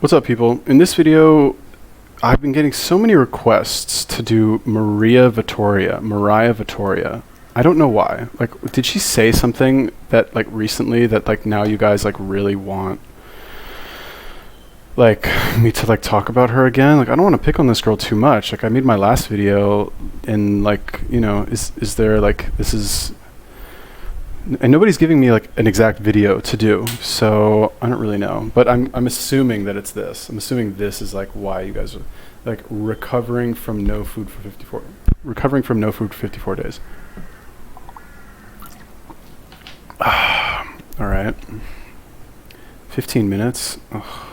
What's up, people? In this video, I've been getting so many requests to do Mariah Vitoria. I don't know why. Like, did she say something that, like, recently that, like, now you guys, like, really want, like, me to, like, talk about her again? Like, I don't want to pick on this girl too much. Like, I made my last video and, like, you know, is there, like, this is... And nobody's giving me like an exact video to do, so I don't really know. But I'm assuming that it's this. I'm assuming this is like why you guys are like recovering from no food for 54 days. All right. 15 minutes. Ugh.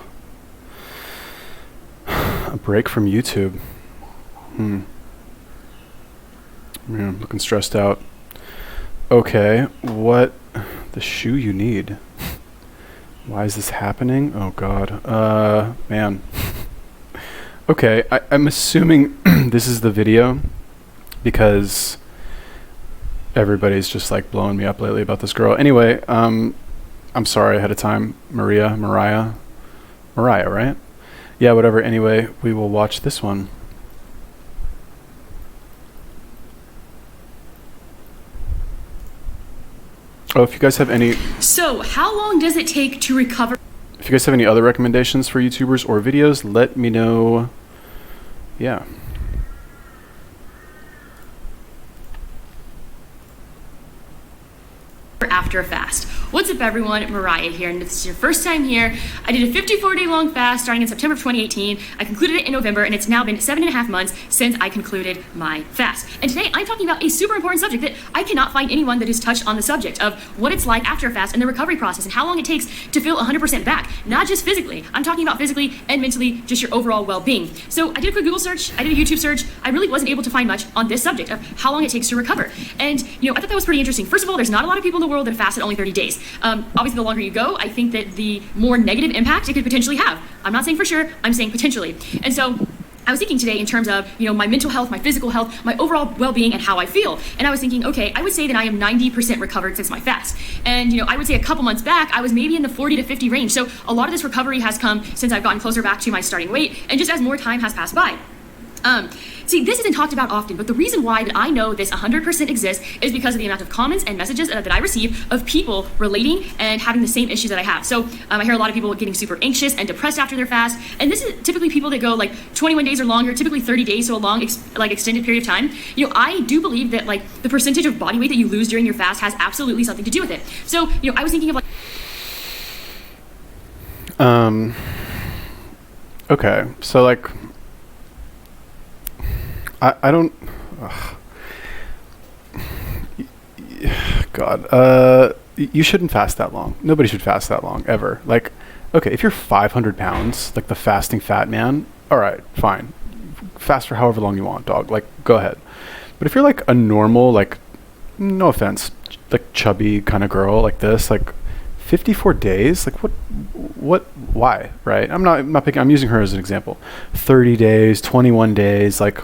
A break from YouTube. Yeah, I'm looking stressed out. Okay, what the shoe you need? Why is this happening? Oh god. Man. Okay, I'm assuming this is the video because everybody's just like blowing me up lately about this girl. Anyway, I'm sorry ahead of time. Mariah, right? Yeah, whatever. Anyway, we will watch this one. Oh, if you guys have any... So, how long does it take to recover? If you guys have any other recommendations for YouTubers or videos, let me know. Yeah. After a fast. What's up, everyone? Mariah here, and if this is your first time here, I did a 54-day long fast starting in September of 2018. I concluded it in November, and it's now been 7.5 months since I concluded my fast. And today I'm talking about a super important subject that I cannot find anyone that has touched on the subject of what it's like after a fast and the recovery process and how long it takes to feel 100% back. Not just physically. I'm talking about physically and mentally, just your overall well-being. So I did a quick Google search, I did a YouTube search. I really wasn't able to find much on this subject of how long it takes to recover. And, you know, I thought that was pretty interesting. First of all, there's not a lot of people in the world that fast at only 30 days. Obviously, the longer you go, I think that the more negative impact it could potentially have. I'm not saying for sure, I'm saying potentially. And so I was thinking today in terms of, you know, my mental health, my physical health, my overall well-being, and how I feel. And I was thinking, okay, I would say that I am 90% recovered since my fast. And, you know, I would say a couple months back, I was maybe in the 40 to 50 range. So a lot of this recovery has come since I've gotten closer back to my starting weight and just as more time has passed by. See, this isn't talked about often, but the reason why that I know this 100% exists is because of the amount of comments and messages that I receive of people relating and having the same issues that I have. So I hear a lot of people getting super anxious and depressed after their fast, and this is typically people that go like 21 days or longer, typically 30 days, so a long, extended period of time. You know, I do believe that like the percentage of body weight that you lose during your fast has absolutely something to do with it. So, you know, I was thinking of like... Okay, so like... I don't... God. You shouldn't fast that long. Nobody should fast that long, ever. Like, okay, if you're 500 pounds, like the fasting fat man, all right, fine. Fast for however long you want, dog. Like, go ahead. But if you're like a normal, like, no offense, like chubby kind of girl like this, like 54 days, like why, right? I'm not picking, I'm using her as an example. 30 days, 21 days, like...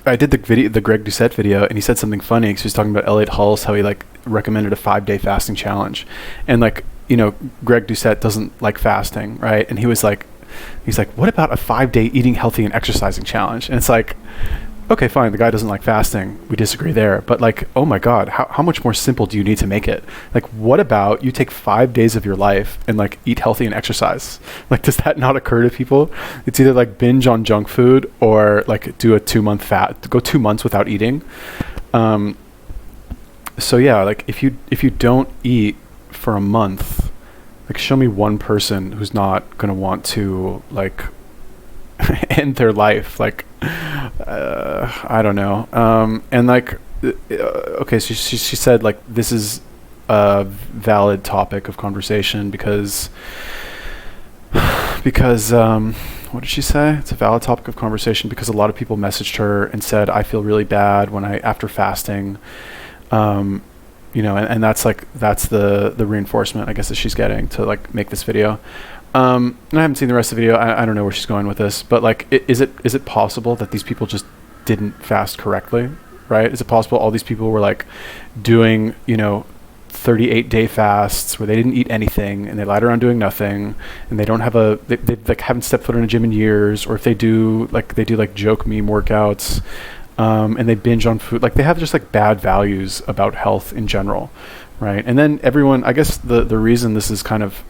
I did the Greg Doucette video, and he said something funny because he was talking about Elliot Hulse, how he like recommended a 5-day fasting challenge, and like, you know, Greg Doucette doesn't like fasting, right? And he's like, what about a 5-day eating healthy and exercising challenge? And it's like, okay, fine, the guy doesn't like fasting, we disagree there, but like, oh my god, how much more simple do you need to make it? Like, what about you take 5 days of your life and like eat healthy and exercise? Like, does that not occur to people? It's either like binge on junk food or like do a 2-month go 2 months without eating. So yeah, like if you don't eat for a month, like show me one person who's not gonna want to like end their life, like I don't know. And like okay, so she said like this is a valid topic of conversation because what did she say? It's a valid topic of conversation because a lot of people messaged her and said, I feel really bad when after fasting, you know, and that's the reinforcement I guess that she's getting to like make this video. And I haven't seen the rest of the video. I don't know where she's going with this, but like, is it possible that these people just didn't fast correctly, right? Is it possible all these people were like doing, you know, 38-day fasts where they didn't eat anything and they lied around doing nothing, and they don't have they like haven't stepped foot in a gym in years, or if they do like joke meme workouts, and they binge on food. Like they have just like bad values about health in general, right? And then everyone, I guess the reason this is kind of,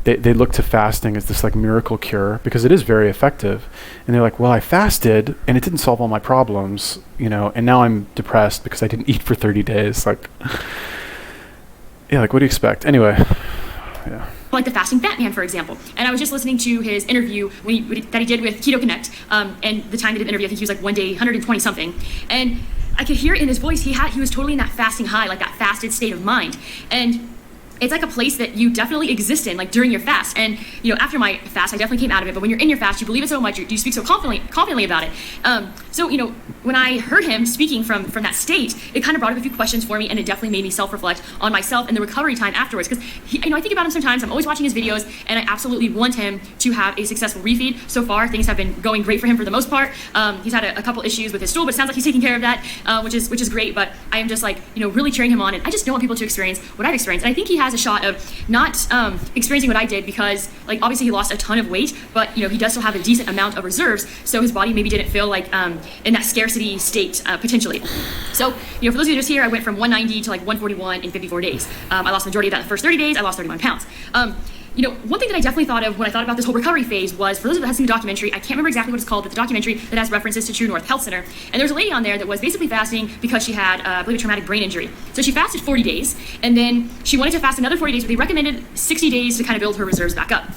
they look to fasting as this like miracle cure because it is very effective. And they're like, well, I fasted and it didn't solve all my problems, and now I'm depressed because I didn't eat for 30 days. Like, yeah, like what do you expect? Anyway, yeah. Like the fasting Banyan, for example. And I was just listening to his interview that he did with Keto Connect, and the time he did the interview, I think he was like one day, 120 something. And I could hear it in his voice, he was totally in that fasting high, like that fasted state of mind. And it's like a place that you definitely exist in, like during your fast. And after my fast, I definitely came out of it. But when you're in your fast, you believe it so much, you speak so confidently about it. So when I heard him speaking from that state, it kind of brought up a few questions for me, and it definitely made me self-reflect on myself and the recovery time afterwards. Because I think about him sometimes. I'm always watching his videos, and I absolutely want him to have a successful refeed. So far, things have been going great for him for the most part. He's had a couple issues with his stool, but it sounds like he's taking care of that, which is great. But I am just like really cheering him on, and I just don't want people to experience what I've experienced. And I think he has a shot of not experiencing what I did, because like obviously he lost a ton of weight, but he does still have a decent amount of reserves, so his body maybe didn't feel like in that scarcity state potentially. So for those of you just here, I went from 190 to like 141 in 54 days. I lost the majority of that in the first 30 days. I lost 31 pounds. One thing that I definitely thought of when I thought about this whole recovery phase was, for those of you that have seen the documentary, I can't remember exactly what it's called, but the documentary that has references to True North Health Center. And there was a lady on there that was basically fasting because she had, I believe, a traumatic brain injury. So she fasted 40 days, and then she wanted to fast another 40 days, but they recommended 60 days to kind of build her reserves back up.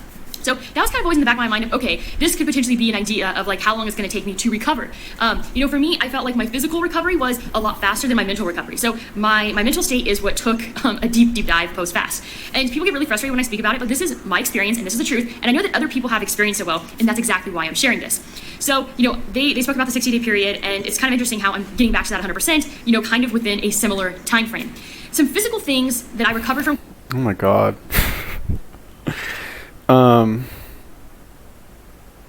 So that was kind of always in the back of my mind of, okay, this could potentially be an idea of like how long it's going to take me to recover. For me, I felt like my physical recovery was a lot faster than my mental recovery. So my mental state is what took a deep dive post-fast. And people get really frustrated when I speak about it, but this is my experience and this is the truth. And I know that other people have experienced it well, and that's exactly why I'm sharing this. So, they spoke about the 60-day period, and it's kind of interesting how I'm getting back to that 100%, kind of within a similar time frame. Some physical things that I recovered from. Oh my God.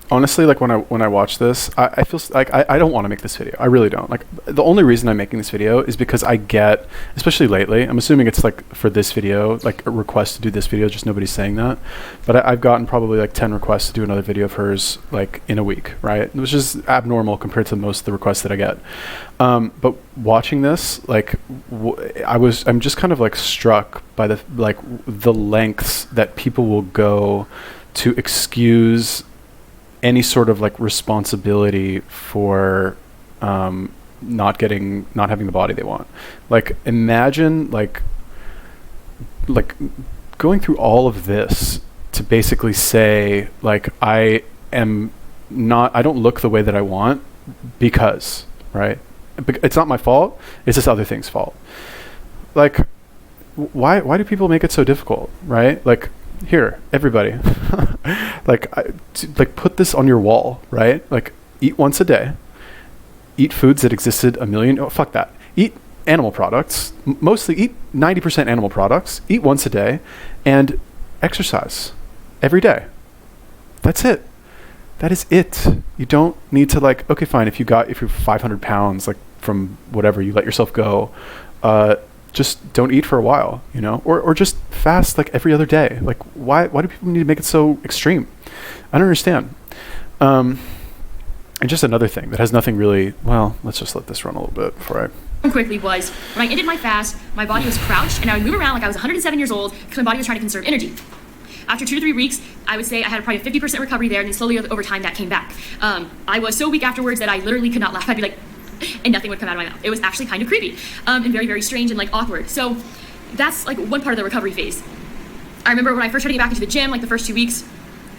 Honestly, like when I watch this, I feel like I don't want to make this video. I really don't. Like the only reason I'm making this video is because I get, especially lately, I'm assuming it's like for this video, like a request to do this video, just nobody's saying that. But I've gotten probably like 10 requests to do another video of hers like in a week, right? Which is abnormal compared to most of the requests that I get. But watching this, like I'm just kind of like struck by the lengths that people will go to excuse any sort of like responsibility for not having the body they want. Like imagine like going through all of this to basically say like I don't look the way that I want because, right? It's not my fault, it's this other thing's fault. Like why do people make it so difficult, right? Like here, everybody, like put this on your wall, right? Like eat once a day, eat foods that existed fuck that. Eat animal products, mostly eat 90% animal products, eat once a day, and exercise every day. That's it. That is it. You don't need to like, okay, fine. If you're 500 pounds, like from whatever, you let yourself go, just don't eat for a while, or just fast like every other day. Like why do people need to make it so extreme? I don't understand. And just another thing that has nothing really, let's just let this run a little bit before quickly was, when I ended my fast, my body was crouched and I would move around like I was 107 years old because my body was trying to conserve energy. After 2 to 3 weeks, I would say I had probably a 50% recovery there, and then slowly over time that came back. I was so weak afterwards that I literally could not laugh. I'd be like, and nothing would come out of my mouth. It was actually kind of creepy and very, very strange and like awkward. So that's like one part of the recovery phase. I remember when I first started to get back into the gym, like the first 2 weeks,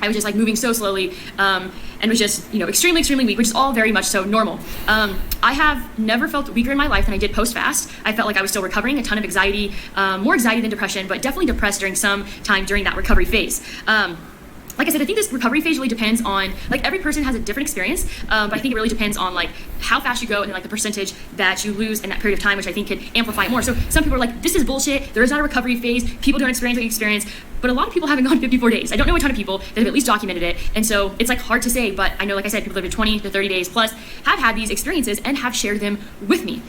I was just like moving so slowly and was just, extremely, extremely weak, which is all very much so normal. I have never felt weaker in my life than I did post-fast. I felt like I was still recovering, a ton of anxiety, more anxiety than depression, but definitely depressed during some time during that recovery phase. Like I said, I think this recovery phase really depends on, like every person has a different experience, but I think it really depends on like how fast you go and like the percentage that you lose in that period of time, which I think can amplify it more. So some people are like, this is bullshit, there is not a recovery phase, people don't experience what you experience, but a lot of people haven't gone 54 days. I don't know a ton of people that have at least documented it, and so it's like hard to say, but I know, like I said, people that have been 20 to 30 days plus have had these experiences and have shared them with me.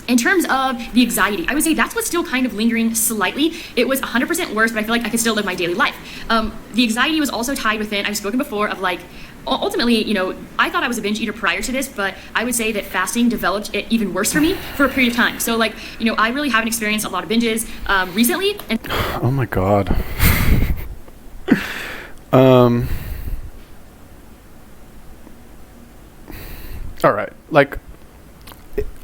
In terms of the anxiety, I would say that's what's still kind of lingering slightly. It was 100% worse, but I feel like I could still live my daily life. The anxiety was also tied within, I've spoken before, of like, ultimately, I thought I was a binge eater prior to this, but I would say that fasting developed it even worse for me for a period of time. So like, I really haven't experienced a lot of binges recently. And oh my God. All right. Like,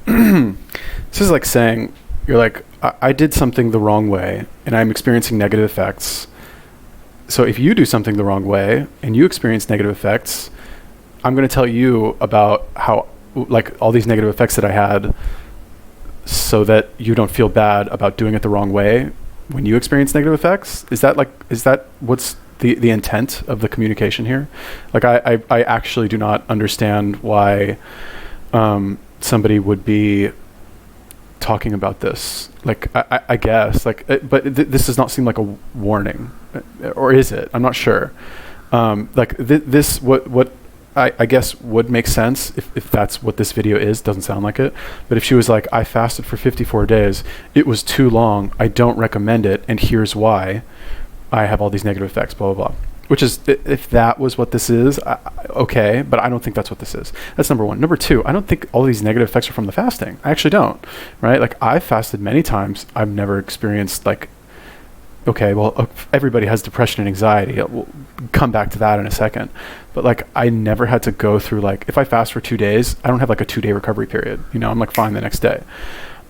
this is like saying, you're like, I did something the wrong way and I'm experiencing negative effects. So if you do something the wrong way and you experience negative effects, I'm going to tell you about how, like, all these negative effects that I had so that you don't feel bad about doing it the wrong way when you experience negative effects. Is that what's the intent of the communication here? Like, I actually do not understand why somebody would be talking about this. Like, I guess, like, but this does not seem like a warning, or is it? I'm not sure. Like, this, what I guess would make sense if that's what this video is. Doesn't sound like it. But if she was like, I fasted for 54 days, it was too long, I don't recommend it, and here's why, I have all these negative effects, blah, blah, blah. Which is, if that was what this is, okay, but I don't think that's what this is. That's number one. Number two, I don't think all these negative effects are from the fasting. I actually don't, right? Like, I've fasted many times. I've never experienced, like, okay, well, everybody has depression and anxiety. We'll come back to that in a second. But, like, I never had to go through, like, if I fast for 2 days, I don't have, like, a 2-day recovery period. I'm, like, fine the next day.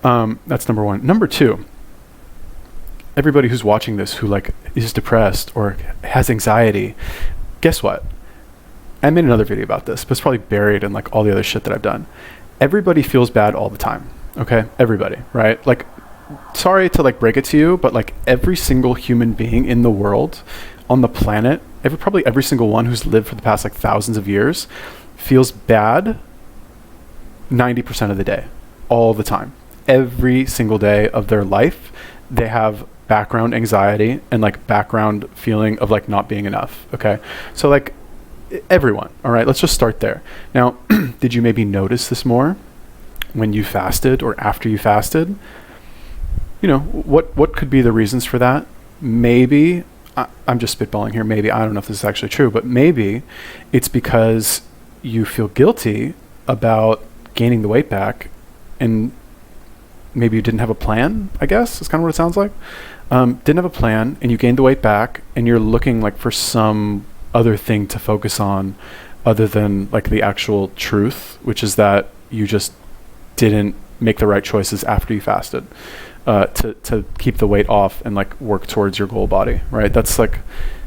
That's number one. Number two, everybody who's watching this who, like, is depressed or has anxiety, guess what? I made another video about this, but it's probably buried in, like, all the other shit that I've done. Everybody feels bad all the time, okay? Everybody, right? Like, sorry to, like, break it to you, but, like, every single human being in the world, on the planet, probably every single one who's lived for the past, like, thousands of years feels bad 90% of the day, all the time. Every single day of their life, they have background anxiety and, like, background feeling of, like, not being enough. Okay. So, like, everyone. All right. Let's just start there. Now, did you maybe notice this more when you fasted or after you fasted? What could be the reasons for that? Maybe, I'm just spitballing here. Maybe, I don't know if this is actually true, but maybe it's because you feel guilty about gaining the weight back, and maybe you didn't have a plan, I guess. That's kind of what it sounds like. Didn't have a plan, and you gained the weight back, and you're looking, like, for some other thing to focus on other than, like, the actual truth, which is that you just didn't make the right choices after you fasted to keep the weight off and, like, work towards your goal body, right? That's, like,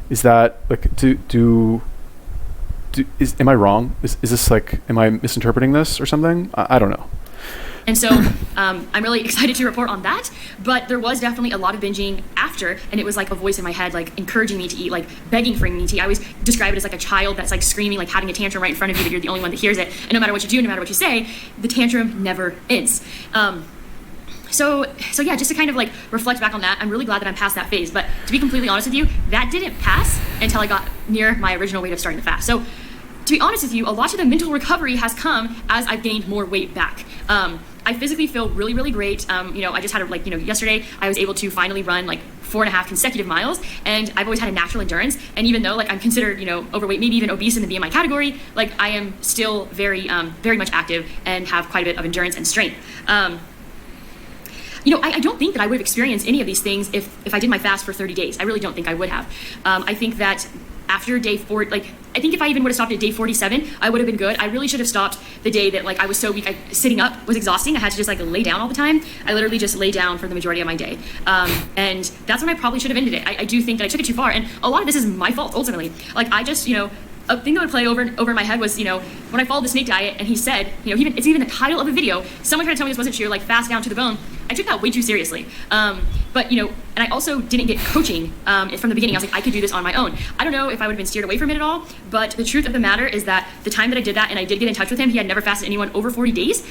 is that, like, am I wrong? Is this, like, am I misinterpreting this or something? I don't know. And so I'm really excited to report on that. But there was definitely a lot of binging after, and it was like a voice in my head, like, encouraging me to eat, like, begging for me to eat. I always describe it as like a child that's, like, screaming, like, having a tantrum right in front of you, but you're the only one that hears it. And no matter what you do, no matter what you say, the tantrum never ends. So yeah, just to kind of, like, reflect back on that, I'm really glad that I'm past that phase. But to be completely honest with you, that didn't pass until I got near my original weight of starting to fast. So to be honest with you, a lot of the mental recovery has come as I've gained more weight back. I physically feel really, really great. I just had, like, yesterday I was able to finally run, like, 4.5 consecutive miles, and I've always had a natural endurance. And even though, like, I'm considered, overweight, maybe even obese in the BMI category, like, I am still very, very much active and have quite a bit of endurance and strength. I don't think that I would have experienced any of these things if I did my fast for 30 days. I really don't think I would have. I think that after day 4, I think if I even would have stopped at day 47, I would have been good. I really should have stopped the day that, like, I was so weak. Sitting up was exhausting. I had to just, like, lay down all the time. I literally just lay down for the majority of my day. And that's when I probably should have ended it. I do think that I took it too far. And a lot of this is my fault, ultimately. Like, I just, a thing that would play over in my head was, when I followed the snake diet and he said, it's even the title of a video, someone tried to tell me this wasn't true, like, fast down to the bone. I took that way too seriously. But, and I also didn't get coaching from the beginning. I was like, I could do this on my own. I don't know if I would have been steered away from it at all, but the truth of the matter is that the time that I did that, and I did get in touch with him, he had never fasted anyone over 40 days.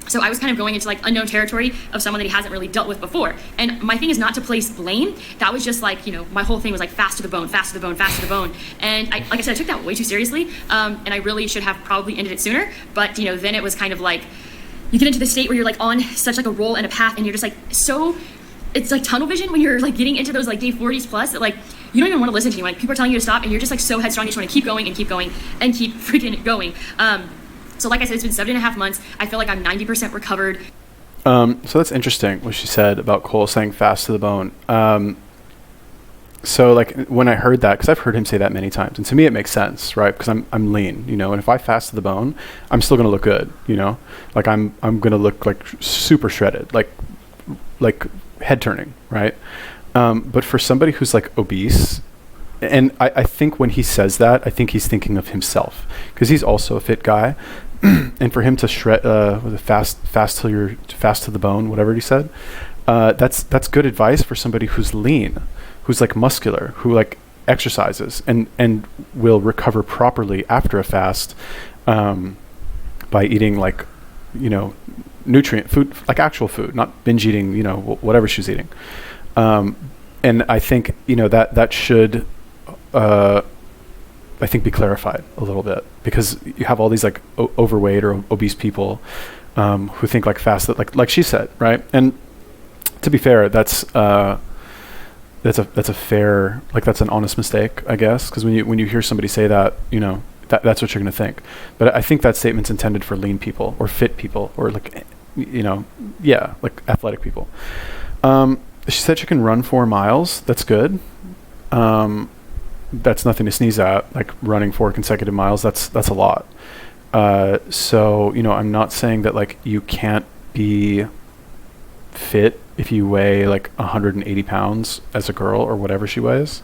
So I was kind of going into, like, unknown territory of someone that he hasn't really dealt with before. And my thing is not to place blame. That was just, like, my whole thing was, like, fast to the bone, fast to the bone, fast to the bone. And like I said, I took that way too seriously. And I really should have probably ended it sooner. But, then it was kind of like, you get into the state where you're like on such like a roll and a path, and you're just like so, it's like tunnel vision when you're like getting into those like day 40s plus that like you don't even want to listen to anyone. Like, people are telling you to stop, and you're just like so headstrong. You just want to keep going and keep going and keep freaking going. So like I said, it's been 7.5 months. I feel like I'm 90% recovered. So that's interesting what she said about Cole saying fast to the bone. So like when I heard that, because I've heard him say that many times, and to me it makes sense, right? Because I'm lean, you know, and if I fast to the bone, I'm still gonna look good, you know, like I'm gonna look like super shredded, like head turning, right? But for somebody who's like obese, and I think when he says that, I think he's thinking of himself, because he's also a fit guy. And for him to shred, fast to the bone, whatever he said, that's good advice for somebody who's lean, who's like muscular, who like exercises and will recover properly after a fast, by eating like, you know, nutrient food, like actual food, not binge eating, you know, whatever she's eating. And I think, you know, that should, I think, be clarified a little bit, because you have all these like overweight or obese people who think like fast, that like she said, right? And to be fair, that's a fair, like that's an honest mistake, I guess, because when you hear somebody say that, you know, that's what you're going to think. But I think that statement's intended for lean people or fit people or like, you know, yeah, like athletic people. She said she can run 4 miles. That's good. That's nothing to sneeze at. Like running 4 consecutive miles, that's a lot. So, you know, I'm not saying that like you can't be fit if you weigh like 180 pounds as a girl or whatever she weighs.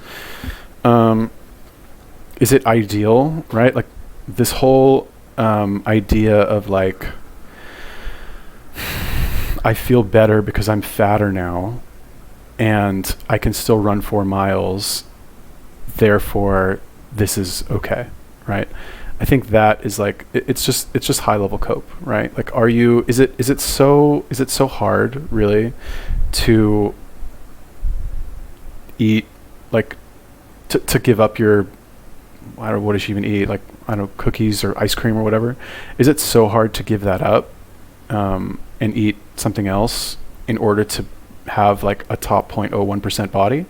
Is it ideal, right? Like this whole idea of like, I feel better because I'm fatter now and I can still run 4 miles, therefore this is okay, right? I think that is like, it's just high level cope, right? Like, is it so hard really to eat, like to give up your, I don't know, what does she even eat? Like, I don't know, cookies or ice cream or whatever. Is it so hard to give that up and eat something else in order to have like a top 0.01% body?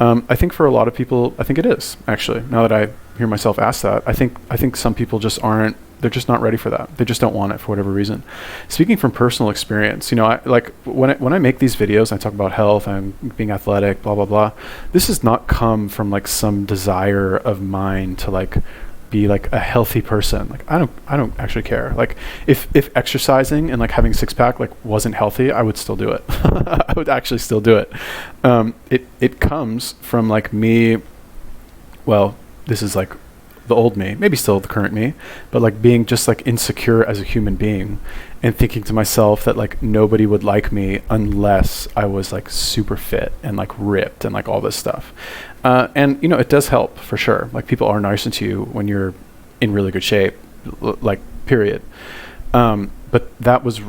I think for a lot of people, I think it is, actually. Now that I hear myself ask that, I think some people just aren't, they're just not ready for that. They just don't want it for whatever reason. Speaking from personal experience, you know, I like when I make these videos, I talk about health and being athletic, blah, blah, blah. This has not come from like some desire of mine to like be like a healthy person. Like I don't actually care. Like if exercising and like having a 6-pack like wasn't healthy, I would still do it. I would actually still do it. It comes from like me, well, this is like the old me, maybe still the current me, but like being just like insecure as a human being and thinking to myself that like nobody would like me unless I was like super fit and like ripped and like all this stuff. And you know, it does help for sure. Like people are nice to you when you're in really good shape, like period. But that was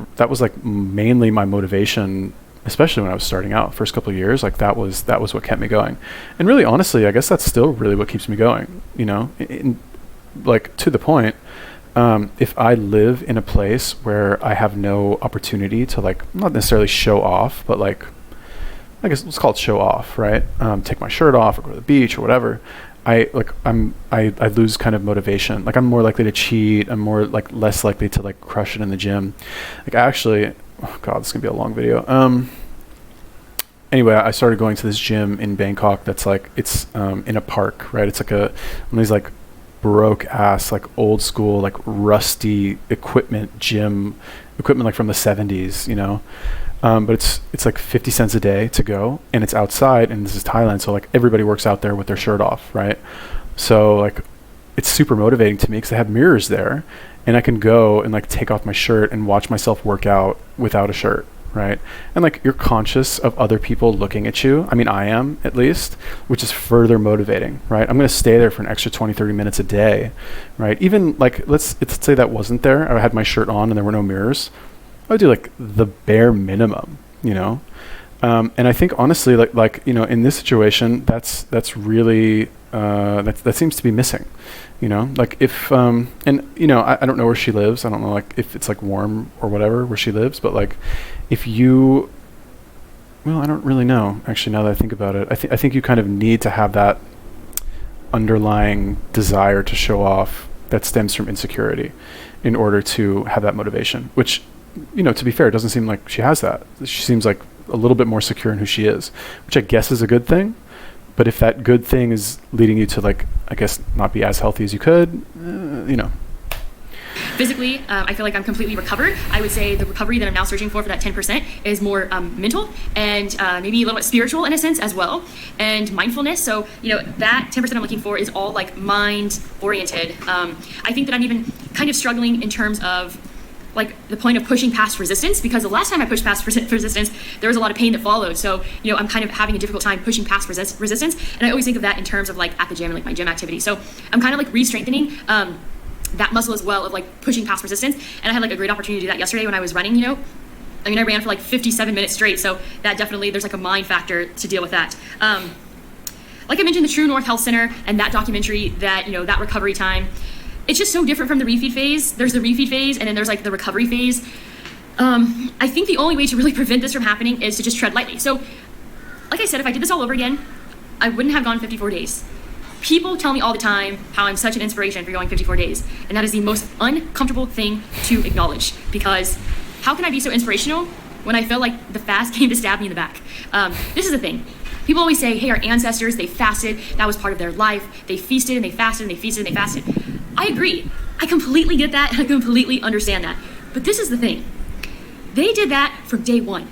like mainly my motivation, especially when I was starting out, first couple of years. Like that was what kept me going. And really, honestly, I guess that's still really what keeps me going, you know, like to the point, if I live in a place where I have no opportunity to like, not necessarily show off, but like, I guess let's call it show off, right? Take my shirt off or go to the beach or whatever. I lose kind of motivation. Like I'm more likely to cheat. I'm more like less likely to like crush it in the gym. Like actually, oh God, this is gonna be a long video. Anyway, I started going to this gym in Bangkok that's like, it's in a park, right? It's like one of these like broke ass, like old school, like rusty gym equipment, like from the 70s, you know? But it's like 50 cents a day to go, and it's outside, and this is Thailand, so like everybody works out there with their shirt off, right? So like it's super motivating to me because they have mirrors there, and I can go and like take off my shirt and watch myself work out without a shirt, right? And like you're conscious of other people looking at you. I mean, I am, at least, which is further motivating, right? I'm going to stay there for an extra 20-30 minutes a day, right? Even like let's say that wasn't there, I had my shirt on and there were no mirrors, I would do like the bare minimum, you know? And I think honestly, like in this situation, that's really that seems to be missing. Like if and I don't know where she lives. I don't know like if it's like warm or whatever where she lives, but like if you, well, I don't really know actually. Now that I think about it, I think you kind of need to have that underlying desire to show off that stems from insecurity in order to have that motivation, which, to be fair, it doesn't seem like she has that. She seems like a little bit more secure in who she is, which I guess is a good thing. But if that good thing is leading you to, like, I guess not be as healthy as you could, Physically, I feel like I'm completely recovered. I would say the recovery that I'm now searching for that 10% is more mental and maybe a little bit spiritual in a sense as well, and mindfulness. So, that 10% I'm looking for is all like mind oriented. I think that I'm even kind of struggling in terms of like the point of pushing past resistance, because the last time I pushed past resistance, there was a lot of pain that followed. So, I'm kind of having a difficult time pushing past resistance. And I always think of that in terms of like at the gym and like my gym activity. So I'm kind of like re-strengthening that muscle as well of like pushing past resistance. And I had like a great opportunity to do that yesterday when I was running, I ran for like 57 minutes straight. So that definitely, there's like a mind factor to deal with that. Like I mentioned, the True North Health Center and that documentary, that, that recovery time, it's just so different from the refeed phase. There's the refeed phase and then there's like the recovery phase. I think the only way to really prevent this from happening is to just tread lightly. So like I said, if I did this all over again, I wouldn't have gone 54 days. People tell me all the time how I'm such an inspiration for going 54 days. And that is the most uncomfortable thing to acknowledge, because how can I be so inspirational when I feel like the fast came to stab me in the back? This is the thing. People always say, hey, our ancestors, they fasted. That was part of their life. They feasted and they fasted and they feasted and they fasted. I agree. I completely get that and I completely understand that. But this is the thing. They did that from day one.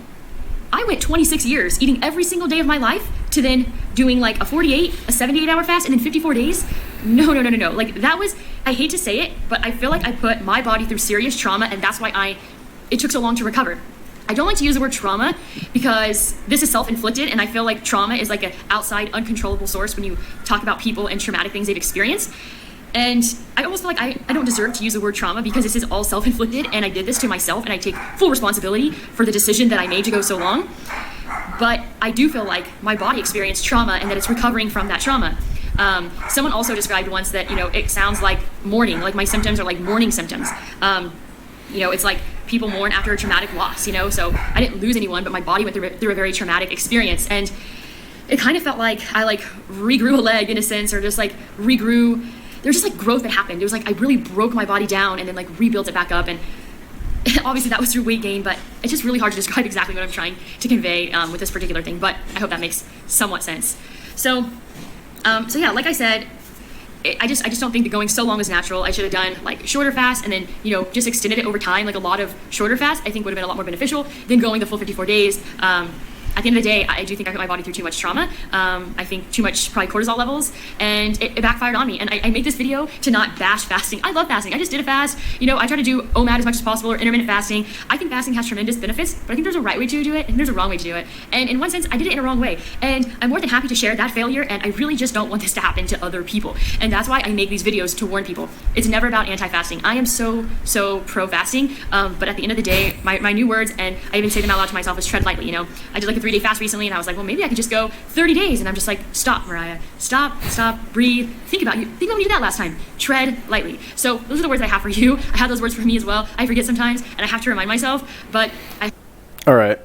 I went 26 years eating every single day of my life to then doing like a 78-hour fast and then 54 days. No. Like that was, I hate to say it, but I feel like I put my body through serious trauma, and that's why it took so long to recover. I don't like to use the word trauma because this is self-inflicted, and I feel like trauma is like an outside, uncontrollable source when you talk about people and traumatic things they've experienced. And I almost feel like I don't deserve to use the word trauma because this is all self-inflicted, and I did this to myself, and I take full responsibility for the decision that I made to go so long. But I do feel like my body experienced trauma and that it's recovering from that trauma. Someone also described once that, it sounds like mourning, like my symptoms are like mourning symptoms. It's like people mourn after a traumatic loss, so I didn't lose anyone, but my body went through a very traumatic experience. And it kind of felt like I like regrew a leg in a sense, or just like regrew. There's just like growth that happened. It was like I really broke my body down and then like rebuilt it back up. And obviously that was through weight gain, but it's just really hard to describe exactly what I'm trying to convey with this particular thing. But I hope that makes somewhat sense. So yeah, like I said, I just don't think that going so long is natural. I should have done like shorter fasts and then, just extended it over time. Like a lot of shorter fasts, I think would have been a lot more beneficial than going the full 54 days. At the end of the day, I do think I put my body through too much trauma. I think too much probably cortisol levels, and it backfired on me. And I made this video to not bash fasting. I love fasting. I just did a fast. I try to do OMAD as much as possible, or intermittent fasting. I think fasting has tremendous benefits, but I think there's a right way to do it and there's a wrong way to do it. And in one sense, I did it in a wrong way. And I'm more than happy to share that failure, and I really just don't want this to happen to other people. And that's why I make these videos, to warn people. It's never about anti-fasting. I am so pro-fasting, but at the end of the day, my new words, and I even say them out loud to myself, is tread lightly. I did like a 3-day fast recently, and I was like, well, maybe I could just go 30 days. And I'm just like, stop, Mariah. Stop, breathe. Think about when you did that last time. Tread lightly. So those are the words I have for you. I have those words for me as well. I forget sometimes, and I have to remind myself, but All right.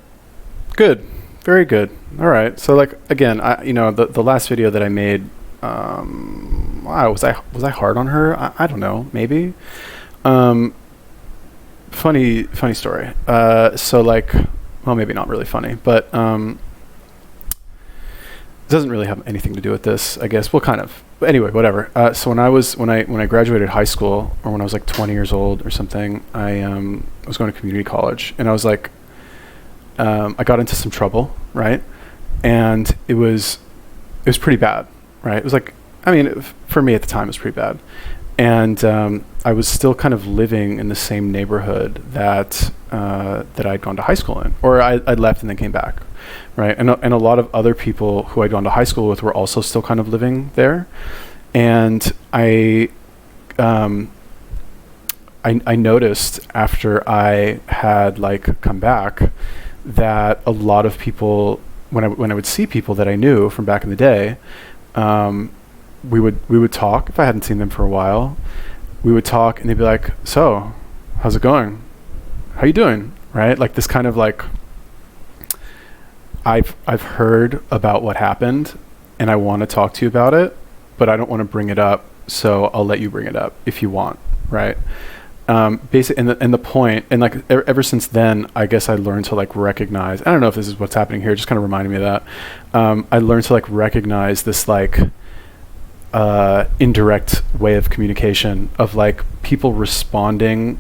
Good. Very good. All right. So like, again, the last video that I made, wow, was I hard on her? I don't know. Maybe. Funny story. So like, well, maybe not really funny, but it doesn't really have anything to do with this, I guess. Well, kind of. But anyway, whatever. So when I graduated high school, or when I was like 20 years old or something, I was going to community college, and I was like, I got into some trouble, right? And it was pretty bad, right? It was like, for me at the time, it was pretty bad. And I was still kind of living in the same neighborhood that I'd gone to high school in, or I'd left and then came back, right? And a lot of other people who I'd gone to high school with were also still kind of living there. And I noticed after I had like come back that a lot of people, when I would see people that I knew from back in the day, we would talk. If I hadn't seen them for a while, we would talk, and they'd be like, "So, how's it going? How you doing?" Right? Like this kind of like, I've heard about what happened, and I want to talk to you about it, but I don't want to bring it up, so I'll let you bring it up if you want, right? Basic, and the point, and like ever since then, I guess I learned to like recognize. I don't know if this is what's happening here. Just kind of reminded me of that. I learned to like recognize this like indirect way of communication of like people responding,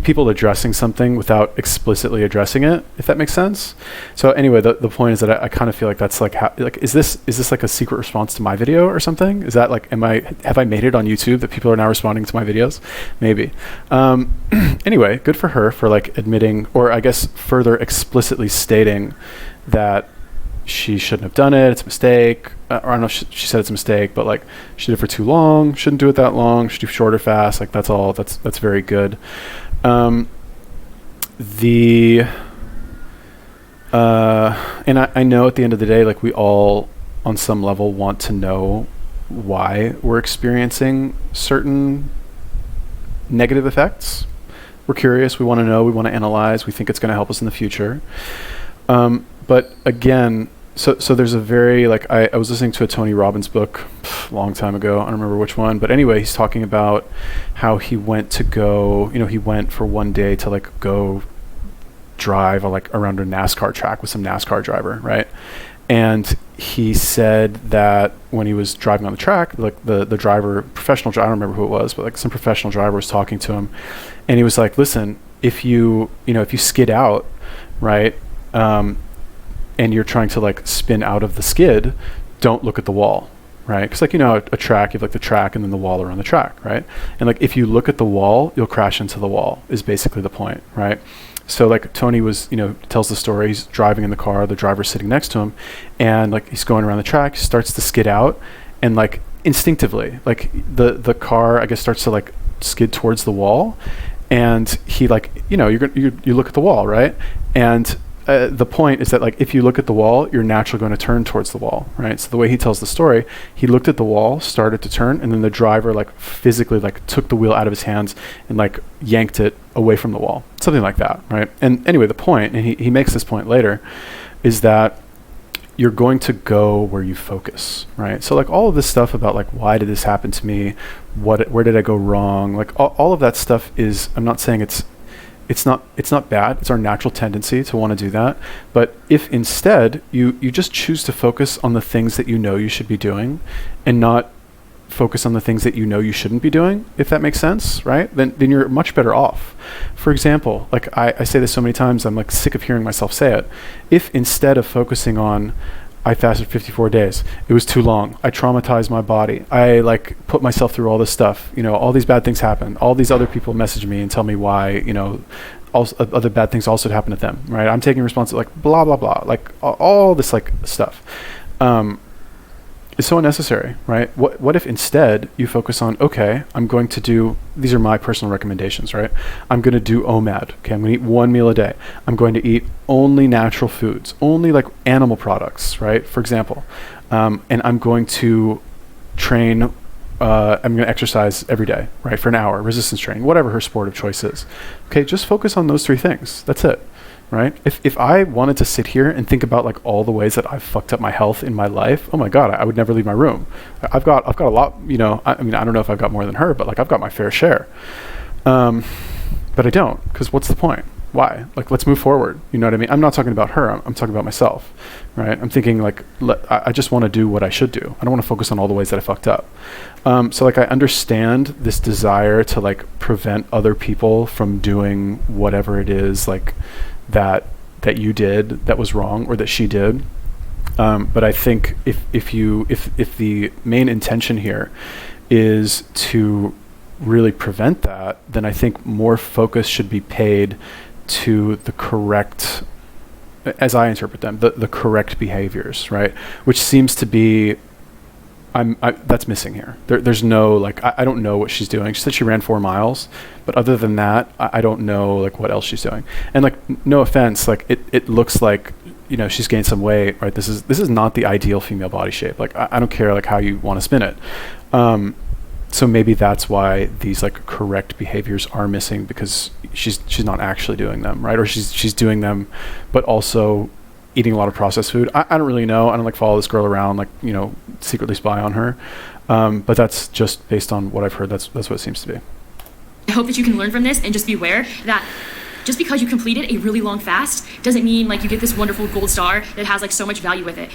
people addressing something without explicitly addressing it, if that makes sense. So anyway, the point is that I kind of feel like that's like like is this like a secret response to my video or something? Is that like have I made it on YouTube that people are now responding to my videos? Maybe. Anyway, good for her for like admitting, or I guess further explicitly stating that she shouldn't have done it. It's a mistake. Or I don't know if she said it's a mistake, but like she did it for too long. Shouldn't do it that long. Should do short or fast. Like that's all. That's very good. And I know at the end of the day, like we all on some level want to know why we're experiencing certain negative effects. We're curious. We want to know. We want to analyze. We think it's going to help us in the future. But again, so there's a very, like, I was listening to a Tony Robbins book a long time ago. I don't remember which one, but anyway, he's talking about how he went to go, he went for one day to like go drive like around a NASCAR track with some NASCAR driver, right? And he said that when he was driving on the track, like the driver, professional driver, I don't remember who it was, but like some professional driver was talking to him, and he was like, listen, if you skid out, right, and you're trying to like spin out of the skid, don't look at the wall, right? Because like, a track, you have like the track and then the wall around the track, right? And like if you look at the wall, you'll crash into the wall is basically the point, right? So like Tony was, tells the story, he's driving in the car, the driver's sitting next to him, and like he's going around the track, starts to skid out, and like instinctively, like the car, I guess, starts to like skid towards the wall, and he like, you look at the wall, right? And the point is that like if you look at the wall, you're naturally going to turn towards the wall, right? So the way he tells the story, he looked at the wall, started to turn, and then the driver like physically like took the wheel out of his hands and like yanked it away from the wall, something like that, right? And anyway, the point, and he makes this point later, is that you're going to go where you focus, right? So like all of this stuff about like why did this happen to me, where did I go wrong, like all of that stuff is, I'm not saying it's not bad. It's our natural tendency to want to do that. But if instead you just choose to focus on the things that you should be doing and not focus on the things that you shouldn't be doing, if that makes sense, right? Then you're much better off. For example, like I say this so many times, I'm like sick of hearing myself say it. If instead of focusing on, I fasted 54 days. It was too long. I traumatized my body. I like put myself through all this stuff. All these bad things happen. All these other people message me and tell me why, also other bad things also happen to them, right? I'm taking responsibility, like blah, blah, blah, like all this like stuff. It's so unnecessary, right? What if instead you focus on, okay, I'm going to do, these are my personal recommendations, right? I'm going to do OMAD. Okay, I'm going to eat one meal a day. I'm going to eat only natural foods, only like animal products, right? For example, and I'm going to train, I'm going to exercise every day, right? For an hour, resistance training, whatever her sport of choice is. Okay, just focus on those three things. That's it. Right? If I wanted to sit here and think about like all the ways that I've fucked up my health in my life, oh my God, I would never leave my room. I've got a lot, I mean, I don't know if I've got more than her, but like I've got my fair share. But I don't, because what's the point? Why? Like, let's move forward. You know what I mean? I'm not talking about her. I'm talking about myself, right? I'm thinking like, I just want to do what I should do. I don't want to focus on all the ways that I fucked up. So like, I understand this desire to like prevent other people from doing whatever it is like that you did that was wrong, or that she did. But I think if the main intention here is to really prevent that, then I think more focus should be paid to the correct, as I interpret them, the correct behaviors, right? Which seems to be that's missing here. There's no, like, I don't know what she's doing. She said she ran 4 miles, but other than that, I don't know, like, what else she's doing. And, like, no offense, like, it looks like, you know, she's gained some weight, right? This is not the ideal female body shape. Like, I don't care, like, how you want to spin it. So maybe that's why these, like, correct behaviors are missing, because she's not actually doing them, right? Or she's doing them, but also eating a lot of processed food. I don't really know. I don't, like, follow this girl around, like, you know, secretly spy on her. But that's just based on what I've heard. That's what it seems to be. I hope that you can learn from this and just be aware that just because you completed a really long fast doesn't mean, like, you get this wonderful gold star that has, like, so much value with it.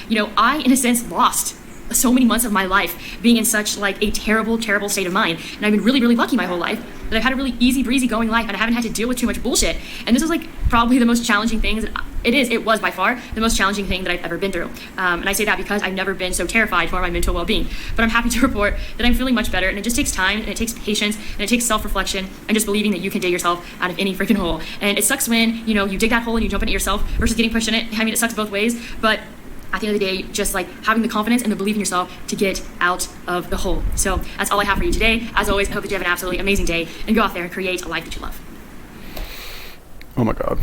You know, I, in a sense, lost so many months of my life being in such, like, a terrible, terrible state of mind. And I've been really, really lucky my whole life that I've had a really easy breezy going life, and I haven't had to deal with too much bullshit. And this is, like, probably the most challenging thing. It was by far the most challenging thing that I've ever been through. And I say that because I've never been so terrified for my mental well-being. But I'm happy to report that I'm feeling much better, and it just takes time, and it takes patience, and it takes self-reflection, and just believing that you can dig yourself out of any freaking hole. And it sucks when, you know, you dig that hole and you jump in it yourself versus getting pushed in it. I mean, it sucks both ways, but at the end of the day, just, like, having the confidence and the belief in yourself to get out of the hole. So that's all I have for you today. As always, I hope that you have an absolutely amazing day and go out there and create a life that you love. Oh my God.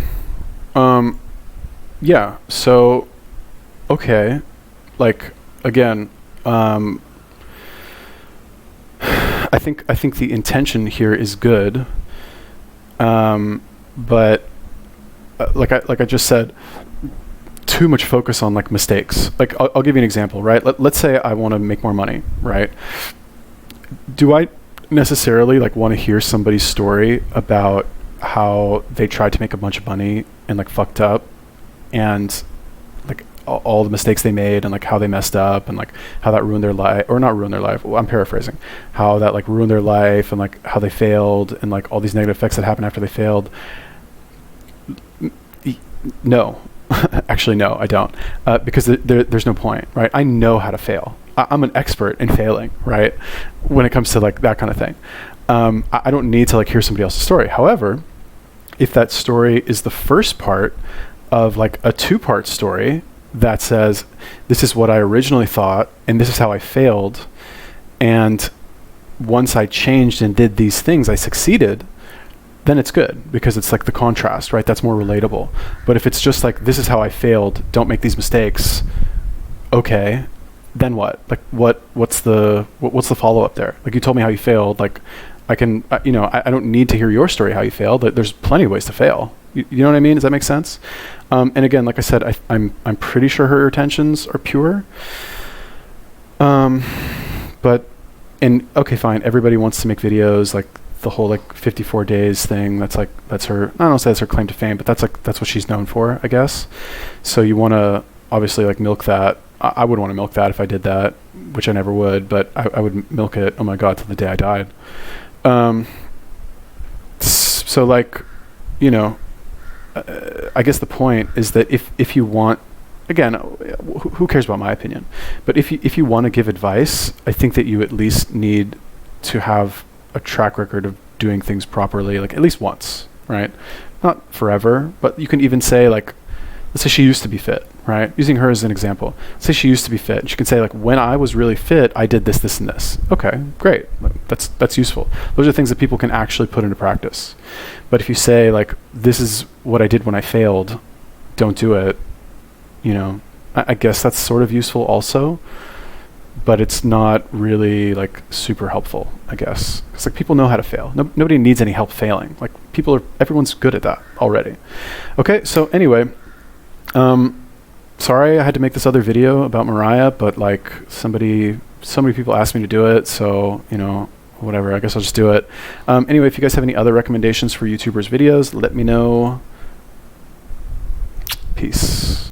Yeah. So, okay. Like, again, I think the intention here is good. But like I just said, too much focus on, like, mistakes. Like, I'll give you an example, right? Let's say I want to make more money, right? Do I necessarily, like, want to hear somebody's story about how they tried to make a bunch of money and, like, fucked up, and, like, all the mistakes they made, and, like, how they messed up, and, like, how that ruined their life, or not ruined their life, well, I'm paraphrasing, how that, like, ruined their life, and, like, how they failed, and, like, all these negative effects that happened after they failed? No. Actually, no, I don't, because there's no point, right? I know how to fail. I'm an expert in failing, right? When it comes to, like, that kind of thing. I don't need to, like, hear somebody else's story. However, if that story is the first part of, like, a 2-part story that says, this is what I originally thought, and this is how I failed, and once I changed and did these things, I succeeded, then it's good, because it's, like, the contrast, right? That's more relatable. But if it's just like, this is how I failed, don't make these mistakes, okay, then what? Like, what's the follow-up there? Like, you told me how you failed. Like, I can, you know, I don't need to hear your story how you failed. There's plenty of ways to fail. You know what I mean? Does that make sense? And again, like I said, I'm pretty sure her intentions are pure. But, and okay, fine. Everybody wants to make videos, like, the whole, like, 54 days thing. That's her, I don't say that's her claim to fame, but that's what she's known for, I guess. So you want to obviously, like, milk that. I would want to milk that if I did that, which I never would, but I would milk it, oh my God, till the day I died. So, like, you know, I guess the point is that if you want, again, who cares about my opinion? But if you want to give advice, I think that you at least need to have a track record of doing things properly, like, at least once, right? Not forever, but you can even say, like, let's say she used to be fit, right? Using her as an example. Let's say she used to be fit. She can say, like, when I was really fit, I did this, this, and this. Okay, great. That's useful. Those are things that people can actually put into practice. But if you say, like, this is what I did when I failed, don't do it, you know, I guess that's sort of useful also. But it's not really, like, super helpful, I guess. It's like, people know how to fail. Nobody needs any help failing. Like, everyone's good at that already. Okay, so anyway, sorry I had to make this other video about Mariah, but, like, so many people asked me to do it, so, you know, whatever, I guess I'll just do it. Anyway, if you guys have any other recommendations for YouTubers' videos, let me know. Peace.